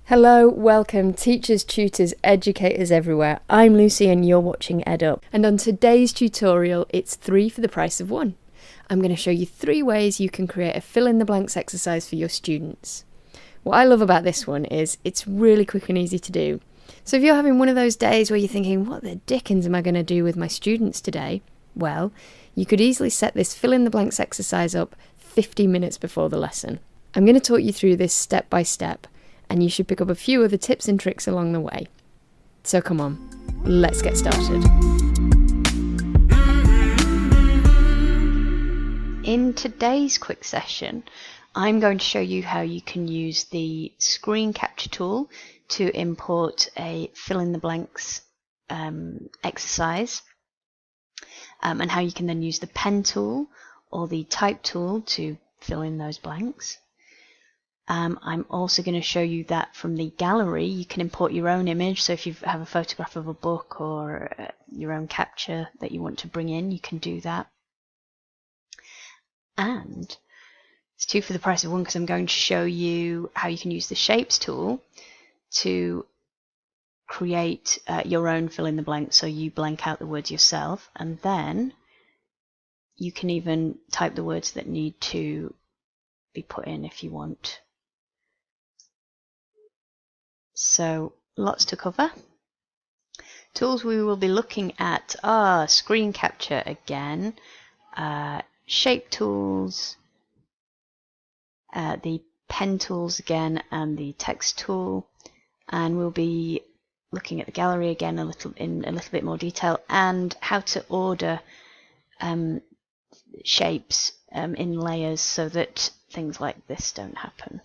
Hello, welcome, teachers, tutors, educators everywhere. I'm Lucy and you're watching EdUp. And on today's tutorial, it's 3 for the price of 1. I'm going to show you 3 ways you can create a fill-in-the-blanks exercise for your students. What I love about this one is it's really quick and easy to do. So if you're having one of those days where you're thinking, what the dickens am I going to do with my students today? Well, you could easily set this fill-in-the-blanks exercise up 50 minutes before the lesson. I'm going to talk you through this step by step, and you should pick up a few other tips and tricks along the way. So come on, let's get started. In today's quick session, I'm going to show you how you can use the screen capture tool to import a fill-in-the-blanks exercise, and how you can then use the pen tool or the type tool to fill in those blanks. I'm also going to show you that from the gallery you can import your own image. So if you have a photograph of a book or your own capture that you want to bring in, you can do that. And it's 2 for the price of 1 because I'm going to show you how you can use the shapes tool to create your own fill in the blank, so you blank out the words yourself, and then you can even type the words that need to be put in if you want. So lots to cover. Tools we will be looking at are screen capture again, shape tools, the pen tools again, and the text tool. And we'll be looking at the gallery again in a little bit more detail, and how to order shapes in layers so that things like this don't happen.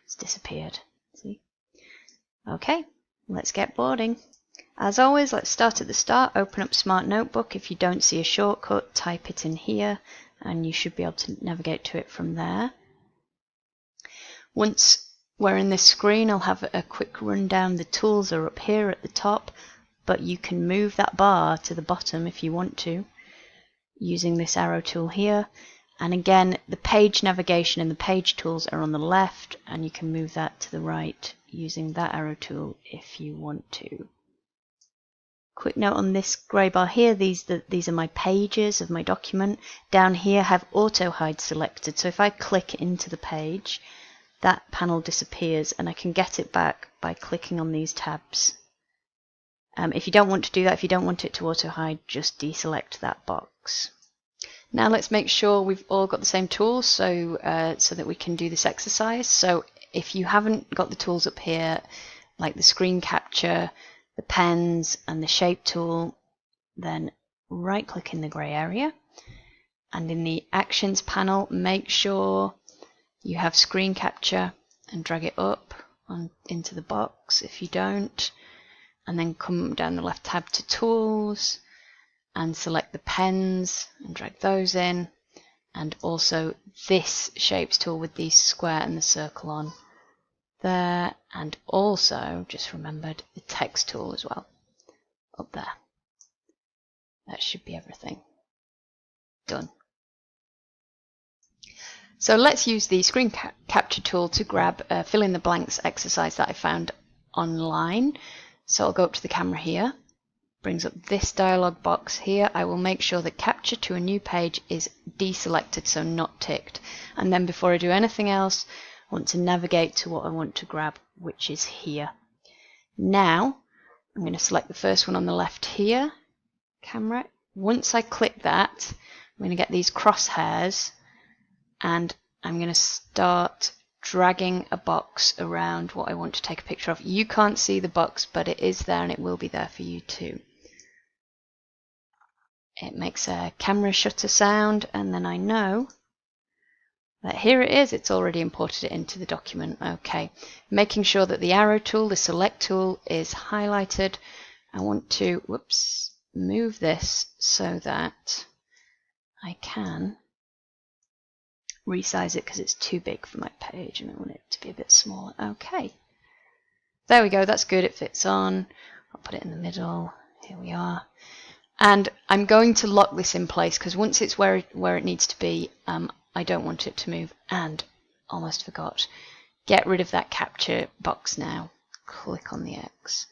It's disappeared. See? Okay, let's get boarding. As always, let's start at the start. Open up Smart Notebook. If you don't see a shortcut, type it in here and you should be able to navigate to it from there. Once we're in this screen, I'll have a quick rundown. The tools are up here at the top, but you can move that bar to the bottom if you want to, using this arrow tool here. And again, the page navigation and the page tools are on the left, and you can move that to the right using that arrow tool if you want to. Quick note on this grey bar here, these are my pages of my document. Down here have auto hide selected, so if I click into the page, that panel disappears and I can get it back by clicking on these tabs. If you don't want to do that, if you don't want it to auto hide, just deselect that box. Now let's make sure we've all got the same tools so that we can do this exercise. So if you haven't got the tools up here, like the screen capture, the pens and the shape tool, then right click in the grey area, and in the actions panel make sure you have screen capture and drag it up into the box if you don't, and then come down the left tab to tools and select the pens and drag those in, and also this shapes tool with the square and the circle on there, and also just remembered the text tool as well up there. That should be everything. Done. So let's use the screen capture tool to grab a fill in the blanks exercise that I found online. So I'll go up to the camera here. Brings up this dialog box here. I will make sure that capture to a new page is deselected, so not ticked. And then before I do anything else, I want to navigate to what I want to grab, which is here. Now I'm going to select the first one on the left here, camera. Once I click that, I'm going to get these crosshairs and I'm going to start dragging a box around what I want to take a picture of. You can't see the box, but it is there and it will be there for you too. It makes a camera shutter sound, and then I know that here it is. It's already imported it into the document. Okay, making sure that the arrow tool, the select tool, is highlighted. I want to move this so that I can resize it because it's too big for my page and I want it to be a bit smaller. Okay, there we go. That's good. It fits on. I'll put it in the middle. Here we are. And I'm going to lock this in place because once it's where it needs to be, I don't want it to move. And almost forgot, get rid of that capture box now. Click on the X.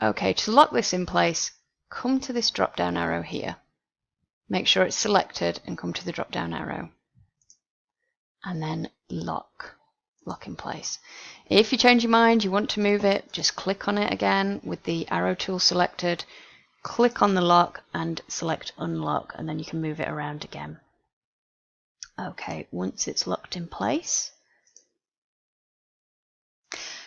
Okay, to lock this in place, come to this drop down arrow here. Make sure it's selected and come to the drop down arrow. And then lock in place. If you change your mind, you want to move it, just click on it again with the arrow tool selected, click on the lock and select unlock, and then you can move it around again. Okay, once it's locked in place.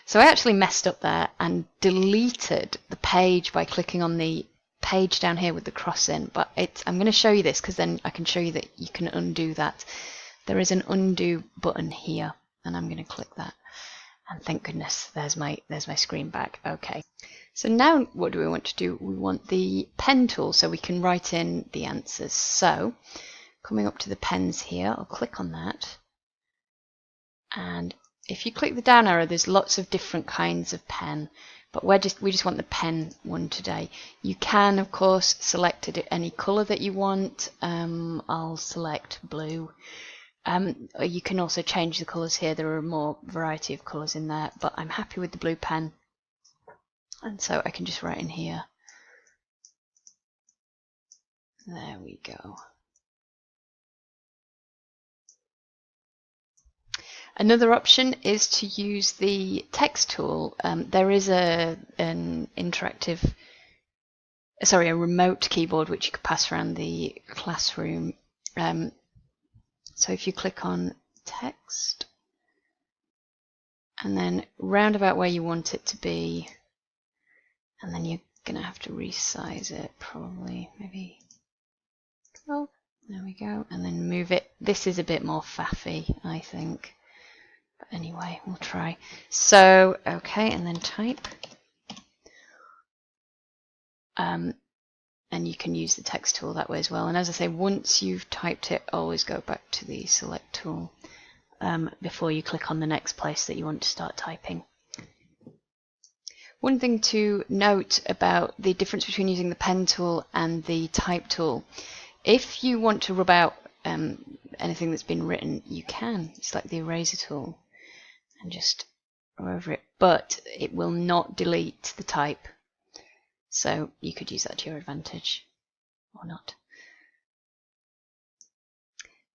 So I actually messed up there and deleted the page by clicking on the page down here with the cross in, but I'm going to show you this because then I can show you that you can undo that. There is an undo button here, and I'm going to click that, and thank goodness there's my screen back. Okay, so now what do we want to do? We want the pen tool so we can write in the answers. So coming up to the pens here, I'll click on that, and if you click the down arrow, there's lots of different kinds of pen, but we just want the pen one today. You can of course select any color that you want. I'll select blue. You can also change the colours here. There are more variety of colours in there, but I'm happy with the blue pen, and so I can just write in here. There we go. Another option is to use the text tool. There is a remote keyboard which you could pass around the classroom. So if you click on text and then round about where you want it to be, and then you're going to have to resize it, probably maybe 12. There we go, and then move it. This is a bit more faffy, I think, but anyway, we'll try. So okay, and then type, and you can use the text tool that way as well. And as I say, once you've typed it, always go back to the select tool before you click on the next place that you want to start typing. One thing to note about the difference between using the pen tool and the type tool: if you want to rub out anything that's been written, you can select the eraser tool and just go over it, but it will not delete the type. So you could use that to your advantage, or not.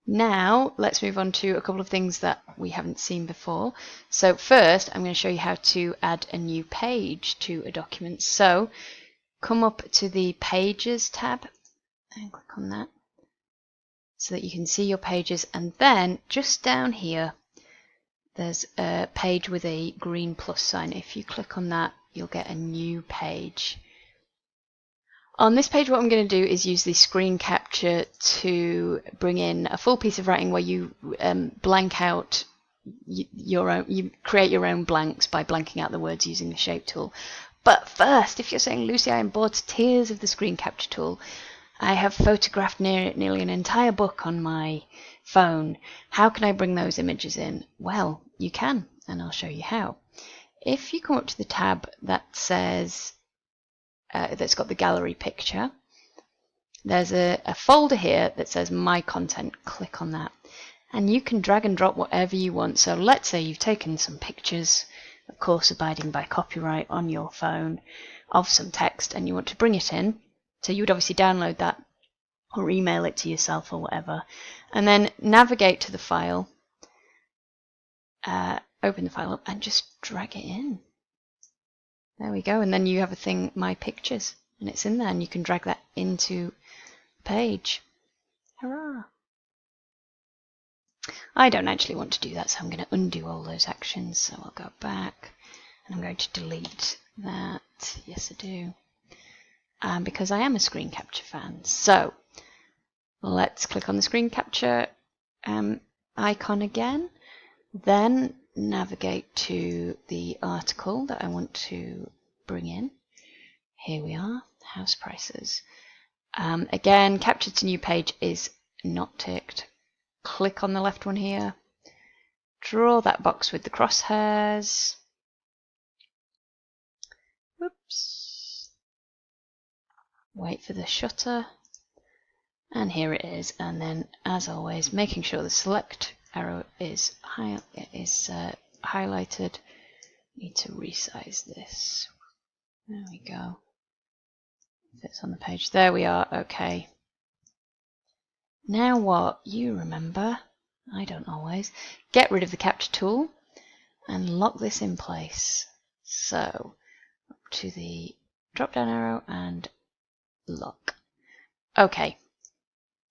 Now let's move on to a couple of things that we haven't seen before. So first, I'm going to show you how to add a new page to a document. So come up to the Pages tab and click on that so that you can see your pages, and then just down here there's a page with a green plus sign. If you click on that, you'll get a new page. On this page, what I'm going to do is use the screen capture to bring in a full piece of writing where you blank out your own, you create your own blanks by blanking out the words using the shape tool. But first, if you're saying, Lucy, I am bored to tears of the screen capture tool, I have photographed nearly an entire book on my phone. How can I bring those images in? Well, you can, and I'll show you how. If you come up to the tab that says that's got the gallery picture, there's a folder here that says My Content. Click on that, and you can drag and drop whatever you want. So let's say you've taken some pictures, of course abiding by copyright, on your phone of some text, and you want to bring it in. So you would obviously download that or email it to yourself or whatever, and then navigate to the file, open the file up and just drag it in. There we go, and then you have a thing, My Pictures, and it's in there, and you can drag that into the page. Hurrah! I don't actually want to do that, so I'm going to undo all those actions. So I'll go back, and I'm going to delete that. Yes, I do. Because I am a screen capture fan. So let's click on the screen capture icon again, then navigate to the article that I want to bring in. Here we are, house prices. Again, capture to new page is not ticked. Click on the left one here, draw that box with the crosshairs. Whoops. Wait for the shutter, and here it is. And then, as always, making sure the select arrow is highlighted. Need to resize this. There we go. Fits on the page. There we are. Okay. Now what? You remember. I don't always. Get rid of the capture tool and lock this in place. So, up to the drop down arrow and lock. Okay.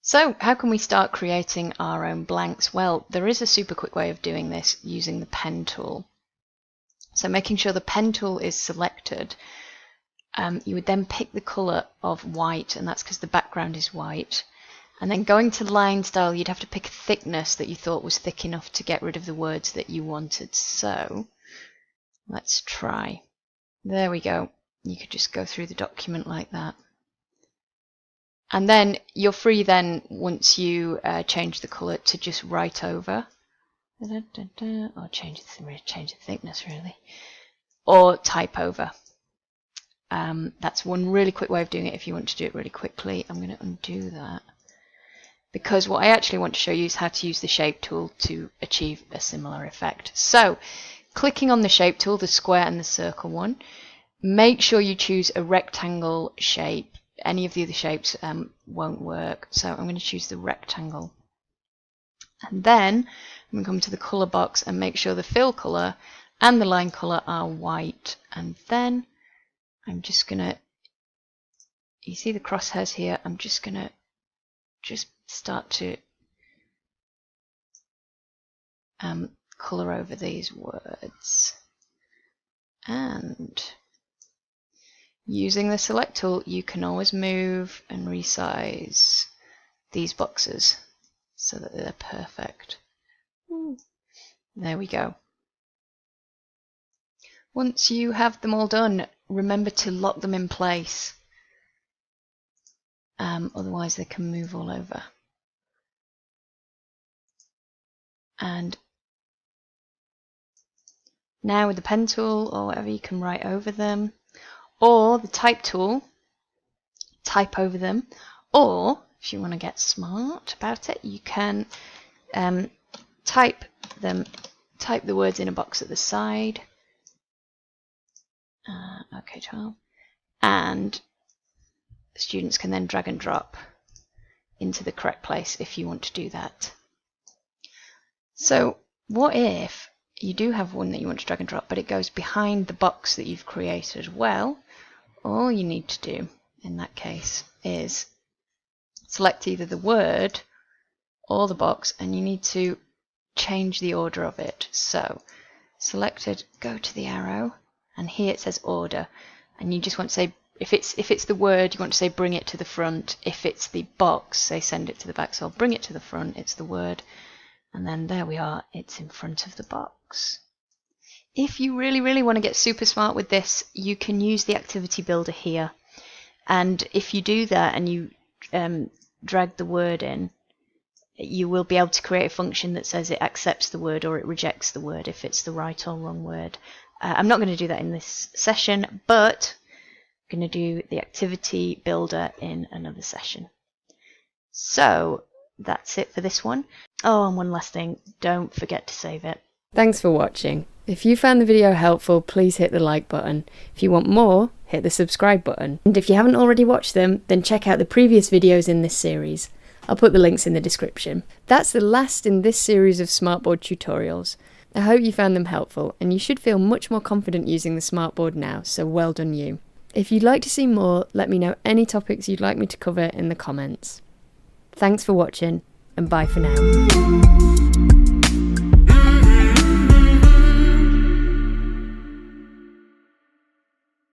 So, how can we start creating our own blanks? Well, there is a super quick way of doing this using the pen tool. So, making sure the pen tool is selected, you would then pick the colour of white, and that's because the background is white. And then going to line style, you'd have to pick a thickness that you thought was thick enough to get rid of the words that you wanted. So, let's try. There we go. You could just go through the document like that. And then you're free then, once you change the colour, to just write over. Or change the thickness really. Or type over. That's one really quick way of doing it if you want to do it really quickly. I'm going to undo that. Because what I actually want to show you is how to use the shape tool to achieve a similar effect. So, clicking on the shape tool, the square and the circle one, make sure you choose a rectangle shape. Any of the other shapes won't work, so I'm going to choose the rectangle. And then I'm going to come to the colour box and make sure the fill colour and the line colour are white. And then I'm just going to, you see the crosshairs here, I'm just going to start to colour over these words. And using the select tool, you can always move and resize these boxes so that they're perfect. There we go. Once you have them all done, remember to lock them in place. Otherwise they can move all over. And now with the pen tool or whatever, you can write over them. Or the type tool, type over them. Or, if you want to get smart about it, you can type the words in a box at the side. Okay, 12. And students can then drag and drop into the correct place if you want to do that. So, what if you do have one that you want to drag and drop, but it goes behind the box that you've created? Well, all you need to do in that case is select either the word or the box, and you need to change the order of it. So, selected, go to the arrow, and here it says order, and you just want to say, if it's the word, you want to say bring it to the front. If it's the box, say send it to the back. So I'll bring it to the front, it's the word, and then there we are, it's in front of the box. If you really want to get super smart with this, you can use the activity builder here, and if you do that and you drag the word in, you will be able to create a function that says it accepts the word or it rejects the word if it's the right or wrong word. I'm not going to do that in this session, but I'm going to do the activity builder in another session. So that's it for this one. Oh, and one last thing, don't forget to save it. Thanks for watching. If you found the video helpful, please hit the like button. If you want more, hit the subscribe button. And if you haven't already watched them, then check out the previous videos in this series. I'll put the links in the description. That's the last in this series of Smartboard tutorials. I hope you found them helpful, and you should feel much more confident using the Smartboard now, so well done you. If you'd like to see more, let me know any topics you'd like me to cover in the comments. Thanks for watching, and bye for now.